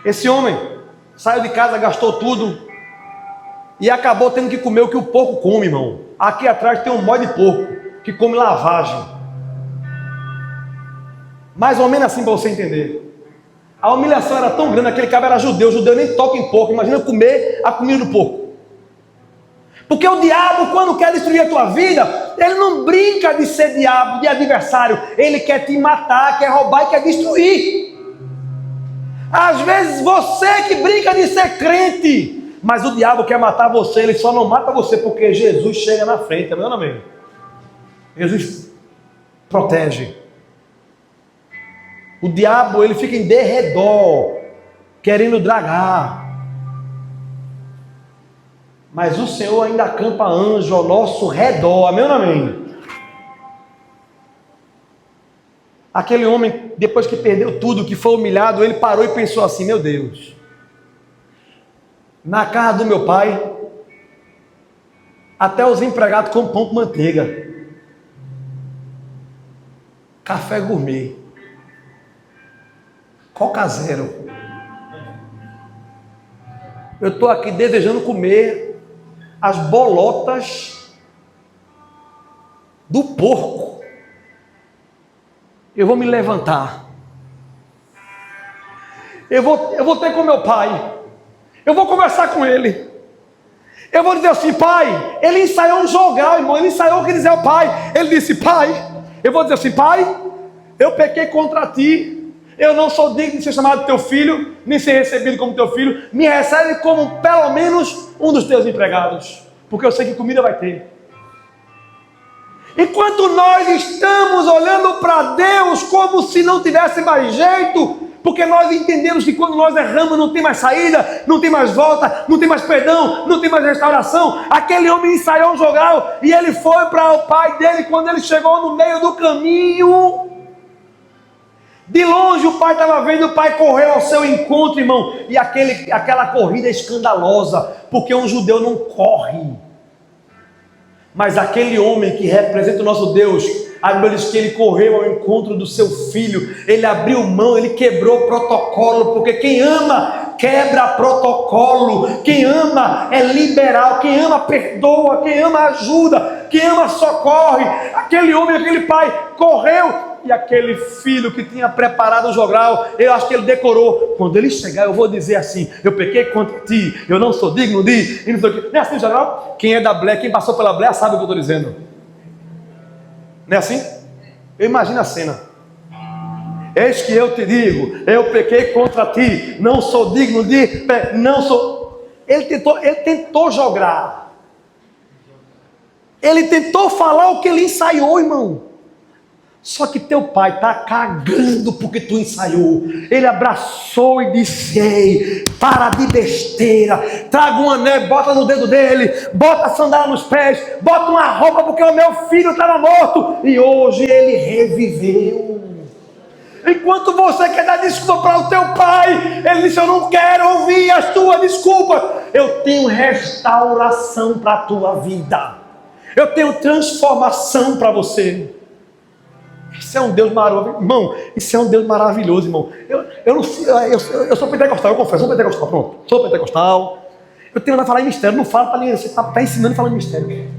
Esse homem saiu de casa, gastou tudo e acabou tendo que comer o que o porco come, irmão. Aqui atrás tem um bode de porco que come lavagem. Mais ou menos assim para você entender. A humilhação era tão grande, aquele cara era judeu nem toca em porco, imagina comer a comida do porco. Porque o diabo, quando quer destruir a tua vida, ele não brinca de ser diabo, de adversário, ele quer te matar, quer roubar e quer destruir. Às vezes você que brinca de ser crente, mas o diabo quer matar você, ele só não mata você porque Jesus chega na frente, amém ou não amém? Jesus protege. O diabo, ele fica em derredor, querendo dragar. Mas o Senhor ainda acampa anjo ao nosso redor. Amém ou não amém? Aquele homem, depois que perdeu tudo, que foi humilhado, ele parou e pensou assim: meu Deus, na casa do meu pai, até os empregados comem pão com manteiga, café gourmet, Coca Zero. Eu estou aqui desejando comer as bolotas do porco. Eu vou me levantar. Eu vou ter com meu pai. Eu vou conversar com ele. Eu vou dizer assim: pai, ele ensaiou um jogral, irmão. Ele ensaiou o que dizer ao pai. Ele disse: pai, eu vou dizer assim: pai, eu pequei contra ti. Eu não sou digno de ser chamado teu filho, nem ser recebido como teu filho. Me recebe como pelo menos um dos teus empregados, porque eu sei que comida vai ter. Enquanto nós estamos olhando para Deus como se não tivesse mais jeito, porque nós entendemos que quando nós erramos não tem mais saída, não tem mais volta, não tem mais perdão, não tem mais restauração. Aquele homem ensaiou um jogral e ele foi para o pai dele. Quando ele chegou no meio do caminho, de longe o pai estava vendo, o pai correu ao seu encontro, irmão. E aquela corrida é escandalosa, porque um judeu não corre. Mas aquele homem que representa o nosso Deus, a Bíblia diz que ele correu ao encontro do seu filho. Ele abriu mão, ele quebrou protocolo, porque quem ama quebra protocolo. Quem ama é liberal, quem ama perdoa, quem ama ajuda, quem ama socorre. Aquele homem, aquele pai correu. E aquele filho que tinha preparado o jogral, eu acho que ele decorou: quando ele chegar eu vou dizer assim: eu pequei contra ti, eu não sou digno de... E não sei o que. Não é assim o jogral? Quem é da Blé, quem passou pela Blé sabe o que eu estou dizendo. Não é assim? Eu imagino a cena: eis que eu te digo, eu pequei contra ti, não sou digno de... não sou... Ele tentou jogar. Ele tentou falar o que ele ensaiou, irmão. Só que teu pai está cagando porque tu ensaiou. Ele abraçou e disse: ei, para de besteira, traga um anel, bota no dedo dele, bota a sandália nos pés, bota uma roupa, porque o meu filho estava morto e hoje ele reviveu. Enquanto você quer dar desculpa para o teu pai, ele disse: eu não quero ouvir as tuas desculpas. Eu tenho restauração para a tua vida. Eu tenho transformação para você. Isso é um Deus maravilhoso, irmão. Isso é um Deus maravilhoso, irmão. Eu sou pentecostal, eu confesso, sou pentecostal, pronto. Sou pentecostal. Eu tenho que falar em mistério, não falo para ninguém. Você está ensinando a falar em mistério.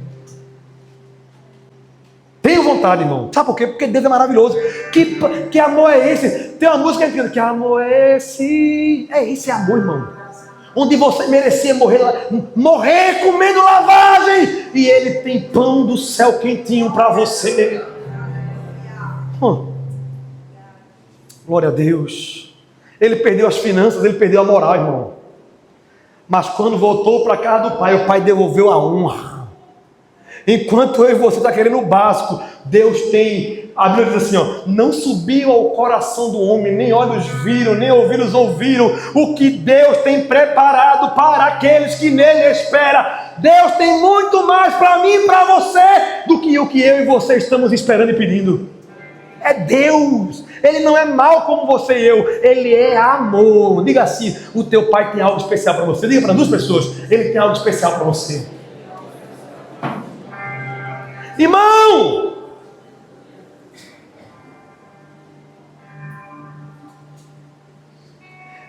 Tenho vontade, irmão. Sabe por quê? Porque Deus é maravilhoso. Que amor é esse? Tem uma música que diz: que amor é esse? É esse amor, irmão. Onde você merecia morrer comendo lavagem, e Ele tem pão do céu quentinho para você. Glória a Deus. Ele perdeu as finanças, ele perdeu a moral, irmão. Mas quando voltou para a casa do pai, o pai devolveu a honra. Enquanto eu e você está querendo o básico, Deus tem... A Bíblia diz assim, ó: não subiu ao coração do homem, nem olhos viram, nem ouvidos ouviram o que Deus tem preparado para aqueles que nele esperam. Deus tem muito mais para mim e para você do que o que eu e você estamos esperando e pedindo. É Deus. Ele não é mau como você e eu. Ele é amor. Diga assim: o teu pai tem algo especial para você. Diga para duas pessoas: ele tem algo especial para você. Irmão,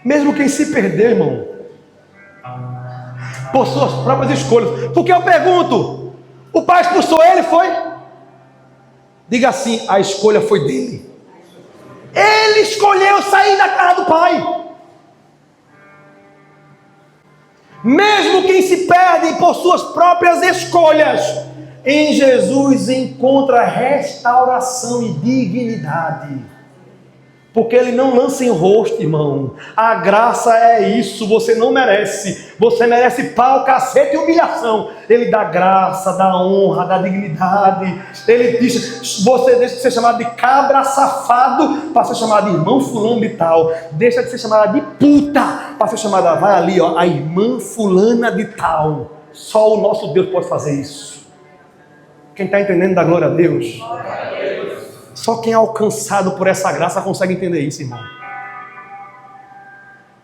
mesmo quem se perder, irmão, por suas próprias escolhas. Porque eu pergunto: o pai expulsou ele, foi? Diga assim: a escolha foi dele. Ele escolheu sair da casa do pai. Mesmo quem se perde por suas próprias escolhas, em Jesus encontra restauração e dignidade. Porque Ele não lança em rosto, irmão. A graça é isso, você não merece. você merece pau, cacete e humilhação. Ele dá graça, dá honra, dá dignidade. Ele diz, você deixa de ser chamado de cabra safado para ser chamado de irmão fulano de tal. Deixa de ser chamada de puta para ser chamada, vai ali, ó, a irmã fulana de tal. Só o nosso Deus pode fazer isso. Quem está entendendo, dá glória a Deus. Só quem é alcançado por essa graça consegue entender isso, irmão.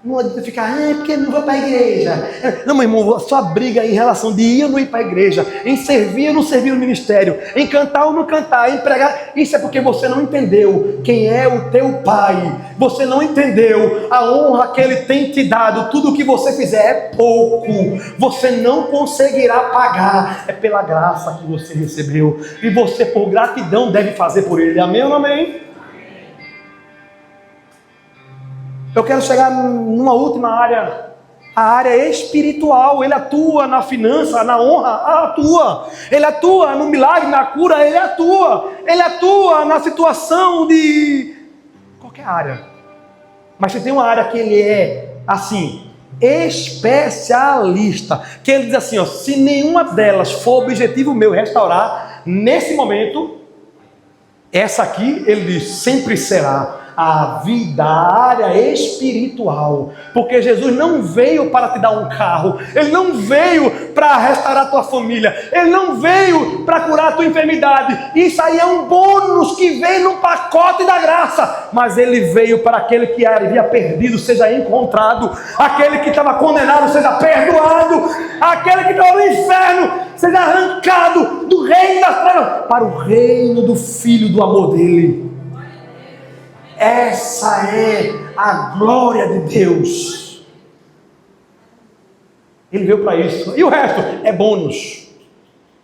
Não adianta ficar, porque não vou para a igreja. Não, meu irmão, a sua briga em relação de ir ou não ir para a igreja, em servir ou não servir no ministério, em cantar ou não cantar, em pregar, isso é porque você não entendeu quem é o teu Pai. Você não entendeu a honra que Ele tem te dado. Tudo o que você fizer é pouco. Você não conseguirá pagar. É pela graça que você recebeu. E você, por gratidão, deve fazer por Ele. Amém ou não amém? Eu quero chegar numa última área, a área espiritual. Ele atua na finança, na honra, atua. Ele atua no milagre, na cura, ele atua. Ele atua na situação de qualquer área. Mas se tem uma área que ele é, assim, especialista, que ele diz assim, ó, se nenhuma delas for objetivo meu restaurar, nesse momento, essa aqui, ele diz, sempre será a vida, a área espiritual. Porque Jesus não veio para te dar um carro. Ele não veio para restaurar a tua família. Ele não veio para curar a tua enfermidade. Isso aí é um bônus que vem no pacote da graça. Mas ele veio para aquele que havia perdido, seja encontrado. Aquele que estava condenado, seja perdoado. Aquele que estava no inferno, seja arrancado do reino das trevas para o reino do Filho do amor dele. Essa é a glória de Deus. Ele veio para isso. E o resto é bônus.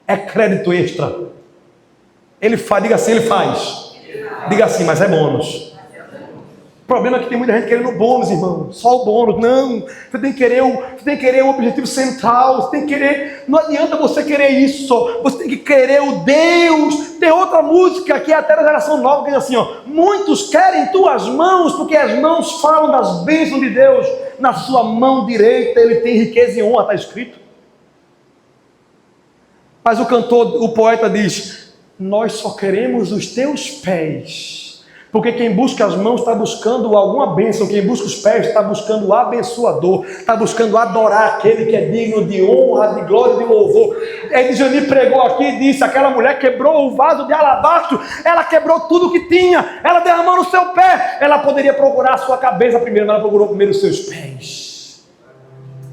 É crédito extra. Ele faz, diga assim, ele faz. Diga assim, mas é bônus. O problema é que tem muita gente querendo bônus, irmão. Só o bônus. Não. Você tem que querer um objetivo central. Você tem que querer. Não adianta você querer isso. Você tem que querer o Deus. Tem outra música que é até da geração nova que diz assim, ó. Muitos querem tuas mãos, porque as mãos falam das bênçãos de Deus. Na sua mão direita ele tem riqueza e honra, está escrito. Mas o cantor, o poeta diz, nós só queremos os teus pés. Porque quem busca as mãos está buscando alguma bênção, quem busca os pés está buscando o abençoador, está buscando adorar aquele que é digno de honra, de glória e de louvor. Edjani pregou aqui e disse, aquela mulher quebrou o vaso de alabastro, ela quebrou tudo que tinha, ela derramou no seu pé, ela poderia procurar a sua cabeça primeiro, mas ela procurou primeiro os seus pés,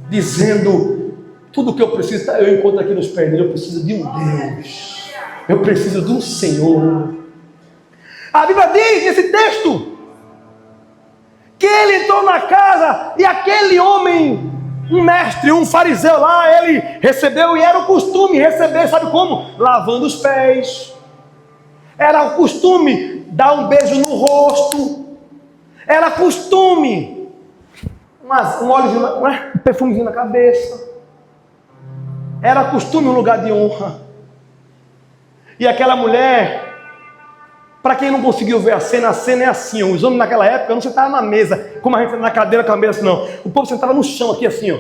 dizendo, tudo que eu preciso, eu encontro aqui nos pés dele, eu preciso de um Deus, eu preciso de um Senhor. A Bíblia diz nesse texto que ele entrou na casa e aquele homem, um mestre, um fariseu lá, ele recebeu e era o costume receber, sabe como? Lavando os pés. Era o costume dar um beijo no rosto. Era costume um óleozinho, um perfumezinho na cabeça. Era costume um lugar de honra. E aquela mulher, para quem não conseguiu ver a cena é assim, ó. Os homens naquela época não sentavam na mesa, como a gente na cadeira com a mesa assim, não. O povo sentava no chão aqui assim, ó.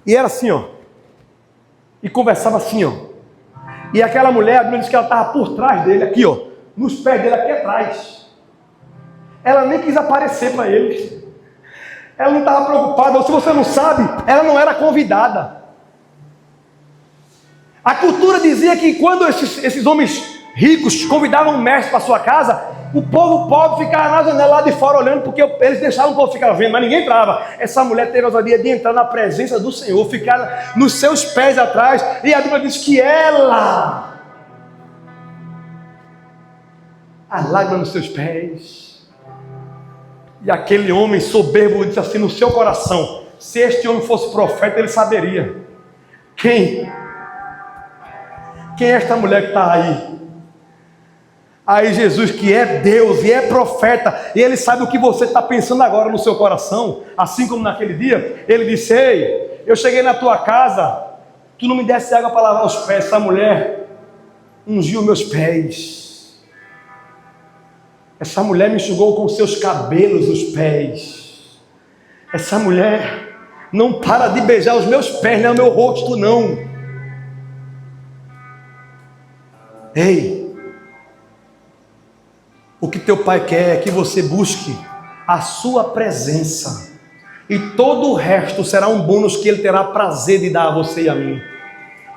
E era assim, ó. E conversava assim, ó. E aquela mulher, a Bíblia diz que ela estava por trás dele, aqui, ó. Nos pés dele, aqui atrás. Ela nem quis aparecer para ele. Ela não estava preocupada. Ou se você não sabe, ela não era convidada. A cultura dizia que quando esses homens ricos convidavam um mestre para sua casa, o povo pobre ficava na janela lá de fora olhando, porque eles deixavam o povo ficar vendo, mas ninguém entrava. Essa mulher teve a ousadia de entrar na presença do Senhor, ficar nos seus pés atrás, e a Bíblia diz que ela, a lágrima nos seus pés, e aquele homem soberbo disse assim no seu coração, se este homem fosse profeta, ele saberia. Quem é esta mulher que está aí? Aí Jesus, que é Deus e é profeta, e Ele sabe o que você está pensando agora no seu coração, assim como naquele dia, Ele disse, ei, eu cheguei na tua casa, tu não me desse água para lavar os pés, essa mulher ungiu meus pés, essa mulher me enxugou com seus cabelos os pés, essa mulher Não para de beijar os meus pés, não é o meu rosto, não. Ei, o que teu pai quer é que você busque a sua presença. E todo o resto será um bônus que ele terá prazer de dar a você e a mim.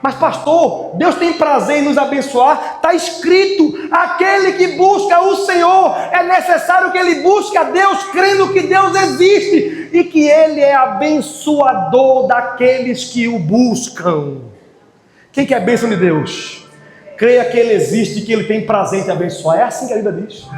Mas pastor, Deus tem prazer em nos abençoar. Está escrito, aquele que busca o Senhor, é necessário que ele busque a Deus, crendo que Deus existe e que ele é abençoador daqueles que o buscam. Quem quer a bênção de Deus? Creia que ele existe e que ele tem prazer em te abençoar. É assim que a Bíblia diz.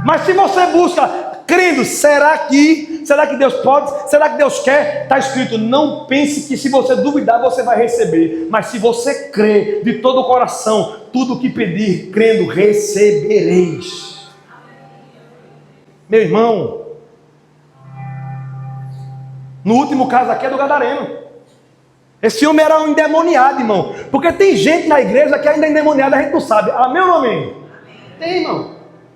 Mas se você busca, crendo, será que Deus pode? Será que Deus quer? Está escrito, não pense que se você duvidar você vai receber. Mas se você crê de todo o coração, tudo o que pedir, crendo, recebereis. Meu irmão, no último caso aqui é do Gadareno. Esse homem era um endemoniado, irmão. Porque tem gente na igreja que ainda é endemoniada, a gente não sabe. Amém ou não amém? Tem, irmão.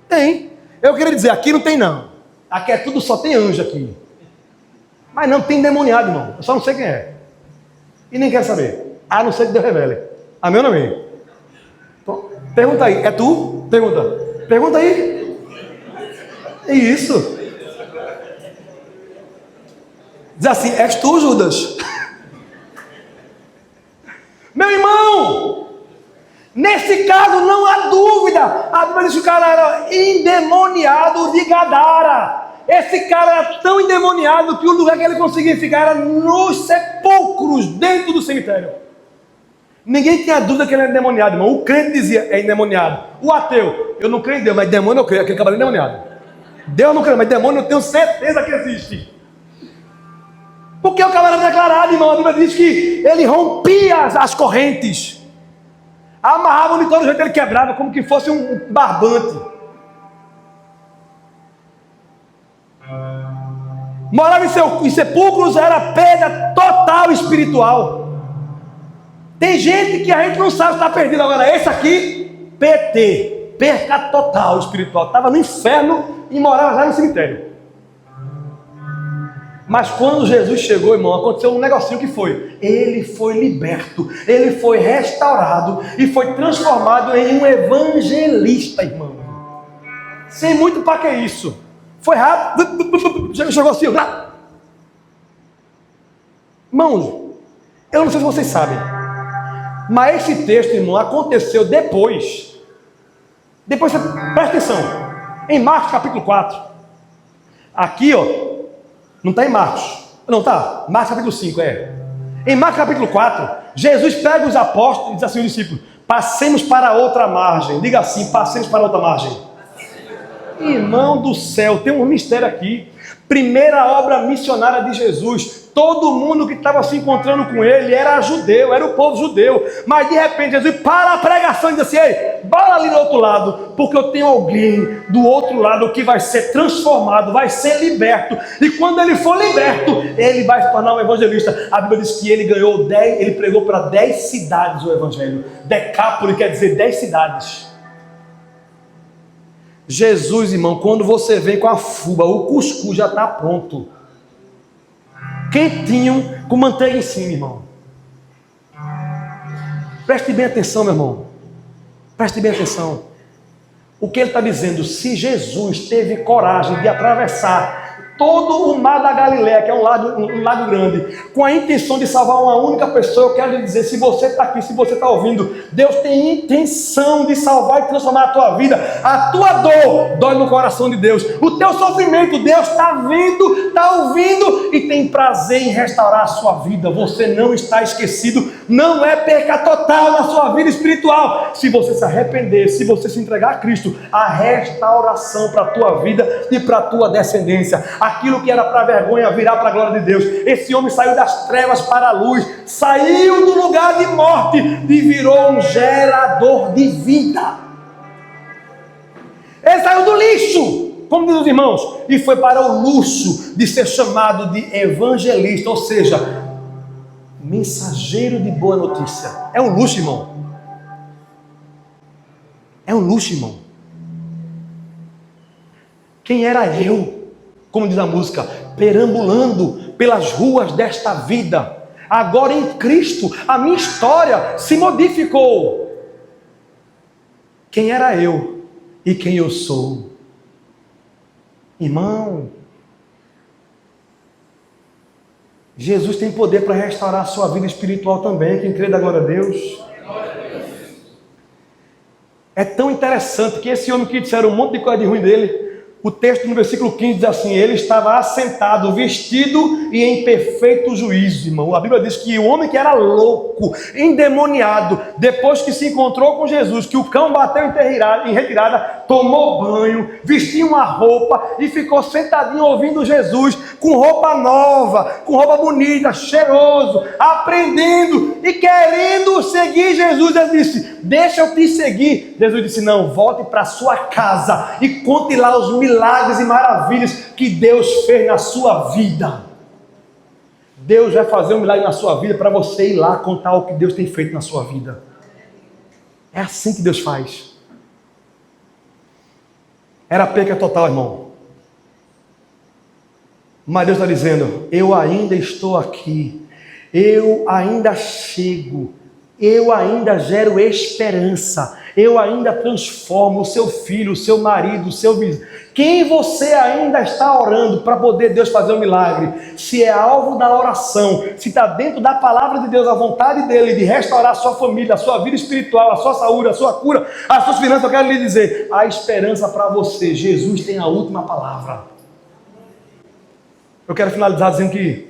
Tem. Eu queria dizer, aqui não tem não. Aqui é tudo, só tem anjo aqui. Mas não tem endemoniado, irmão. Eu só não sei quem é. E nem quero saber. A não ser que Deus revele. Amém ou não amém? Então, pergunta aí. É tu? Pergunta. Pergunta aí. É isso. Diz assim, és tu, Judas? Meu irmão, nesse caso não há dúvida. A Bíblia diz que o cara era endemoniado de Gadara. Esse cara era tão endemoniado que o lugar que ele conseguia ficar era nos sepulcros, dentro do cemitério. Ninguém tinha dúvida que ele era endemoniado, irmão. O crente dizia, é endemoniado. O ateu, eu não creio em Deus, mas demônio eu creio. Aquele cavaleiro é endemoniado. Deus eu não creio, mas demônio eu tenho certeza que existe. Porque o cara era declarado, irmão. A Bíblia diz que ele rompia as correntes. Amarrava de todo jeito, ele quebrava como que fosse um barbante. Morava em sepulcros, era perda total espiritual. Tem gente que a gente não sabe se está perdido. Agora, esse aqui, PT, perca total espiritual. Estava no inferno e morava já no cemitério. Mas quando Jesus chegou, irmão, aconteceu um negocinho que foi. Ele foi liberto, ele foi restaurado e foi transformado em um evangelista, irmão. Sem muito para que isso. Foi rápido, chegou assim. Irmãos, eu não sei se vocês sabem, mas esse texto, irmão, aconteceu depois. Depois, presta atenção, em Marcos capítulo 4. Aqui, ó. Não está em Marcos. Não está. Marcos capítulo 5, é. Em Marcos capítulo 4, Jesus pega os apóstolos e diz assim aos discípulos, passemos para outra margem. Diga assim, passemos para outra margem. Irmão do céu, tem um mistério aqui. Primeira obra missionária de Jesus. Todo mundo que estava se encontrando com ele era judeu, era o povo judeu. Mas de repente Jesus para a pregação e diz assim, ei, bora ali do outro lado, porque eu tenho alguém do outro lado que vai ser transformado, vai ser liberto. E quando ele for liberto, ele vai se tornar um evangelista. A Bíblia diz que ele ganhou 10, ele pregou para 10 cidades o evangelho. Decápole quer dizer 10 cidades. Jesus, irmão, quando você vem com a fuba, o cuscuz já está pronto. Quentinho, com manteiga em cima, irmão. Preste bem atenção, meu irmão. Preste bem atenção. O que ele está dizendo? Se Jesus teve coragem de atravessar todo o mar da Galileia, que é um lago grande, com a intenção de salvar uma única pessoa, eu quero lhe dizer, se você está aqui, se você está ouvindo, Deus tem intenção de salvar e transformar a tua vida. A tua dor dói no coração de Deus. O teu sofrimento, Deus está vendo, está ouvindo e tem prazer em restaurar a sua vida. Você não está esquecido, não é perca total na sua vida espiritual. Se você se arrepender, se você se entregar a Cristo, a restauração para a tua vida e para a tua descendência. Aquilo que era para vergonha virá para a glória de Deus. Esse homem saiu das trevas para a luz, saiu do lugar de morte e virou um gerador de vida. Ele saiu do lixo, como dizem os irmãos, e foi para o luxo de ser chamado de evangelista, ou seja, mensageiro de boa notícia. É um luxo, irmão. É um luxo, irmão. Quem era eu como diz a música, perambulando pelas ruas desta vida. Agora em Cristo, a minha história se modificou. Quem era eu e quem eu sou? Irmão, Jesus tem poder para restaurar a sua vida espiritual também. Quem crê, dá glória a Deus. É tão interessante que esse homem que disseram um monte de coisa de ruim dele, o texto no versículo 15 diz assim: ele estava assentado, vestido e em perfeito juízo, irmão. A Bíblia diz que o homem que era louco, endemoniado, depois que se encontrou com Jesus, que o cão bateu em retirada, tomou banho, vestiu uma roupa e ficou sentadinho ouvindo Jesus, com roupa nova, com roupa bonita, cheiroso, aprendendo e querendo seguir Jesus. Ele disse: deixa eu te seguir. Jesus disse: não, volte para sua casa e conte lá os milagres e maravilhas que Deus fez na sua vida. Deus vai fazer um milagre na sua vida para você ir lá contar o que Deus tem feito na sua vida. É assim que Deus faz. Era perca total, irmão. Mas Deus está dizendo: eu ainda estou aqui, eu ainda chego, eu ainda gero esperança, eu ainda transformo o seu filho, o seu marido, o seu vizinho. Quem você ainda está orando para poder Deus fazer um milagre? Se é alvo da oração, se está dentro da palavra de Deus, a vontade dele de restaurar a sua família, a sua vida espiritual, a sua saúde, a sua cura, as suas finanças, eu quero lhe dizer, há esperança para você. Jesus tem a última palavra. Eu quero finalizar dizendo que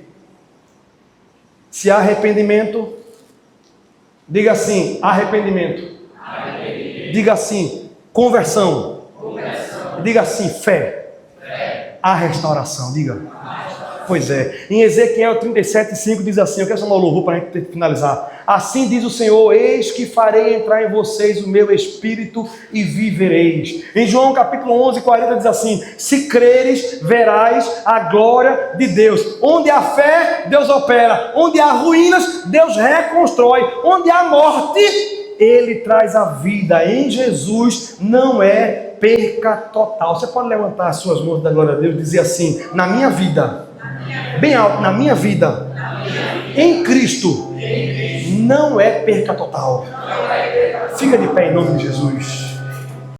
se há arrependimento, diga assim: arrependimento. Diga assim: conversão. Diga assim: fé. A restauração. Diga. Pois é. Em Ezequiel 37:5 diz assim, eu quero chamar o louvor para a gente finalizar. Assim diz o Senhor: eis que farei entrar em vocês o meu espírito e vivereis. Em João capítulo 11:40 diz assim: se creres, verás a glória de Deus. Onde há fé, Deus opera. Onde há ruínas, Deus reconstrói. Onde há morte, Ele traz a vida. Em Jesus não é perca total. Você pode levantar as suas mãos da glória a Deus e dizer assim: na minha vida, bem alto, na minha vida, em Cristo, não é perca total. Fica de pé em nome de Jesus.